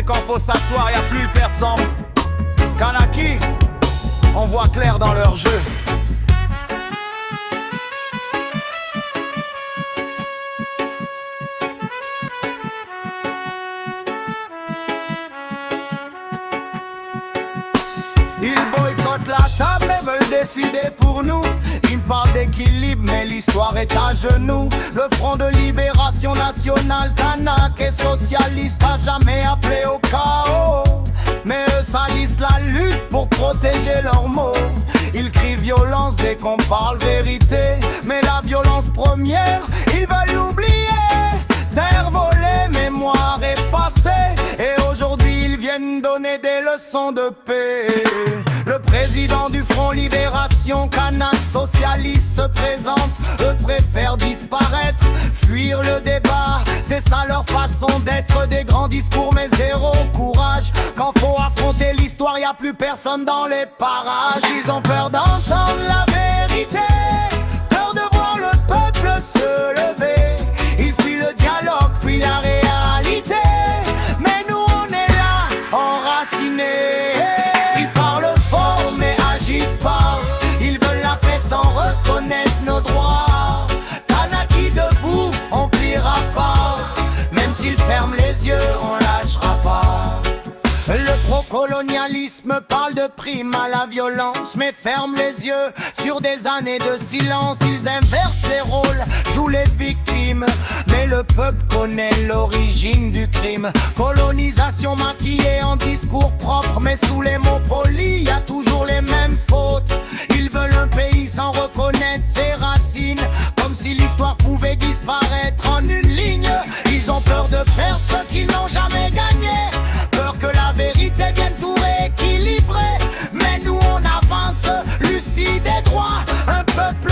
c'est quand faut s'asseoir, y a plus personne. Kanaki, on voit clair dans leur jeu. Ils boycottent la table et veulent décider pour nous. Ils parlent d'équilibre mais l'histoire est à genoux. Le Front de Libération Nationale, Kanak et socialiste, a jamais appelé au chaos. Mais eux salissent la lutte pour protéger leurs mots. Ils crient violence dès qu'on parle vérité. Mais la violence première, ils veulent l'oublier. Terre volée, mémoire effacée. Et aujourd'hui ils viennent donner des leçons de paix. Le président du Front Libération Kanak socialiste se présente. Eux préfèrent disparaître, fuir le débat. C'est ça leur façon d'être, des grands discours mais zéro courage. Quand faut affronter l'histoire, y a plus personne dans les parages. Ils ont peur d'entendre la vérité, peur de voir le peuple se lever. Ils fuient le dialogue, fuient la réalité. Mais nous on est là, enracinés. Ils parlent fort mais agissent pas. Ils veulent la paix sans reconnaître nos droits. Kanaki debout, on pliera pas. Même s'ils ferment les yeux, on lâchera pas. Le pro-colonialisme parle de prime à la violence, mais ferme les yeux sur des années de silence. Ils inversent les rôles, jouent les victimes, mais le peuple connaît l'origine du crime. Colonisation maquillée en discours propre, mais sous les mots polis, y a toujours les mêmes fautes. Ils veulent un pays sans reconnaître ses racines, comme si l'histoire pouvait disparaître en une ligne. Ils ont peur de perdre ceux qui n'ont jamais gagné, peur que la vérité vienne tout rééquilibrer. Mais nous on avance, lucide et droit, un peuple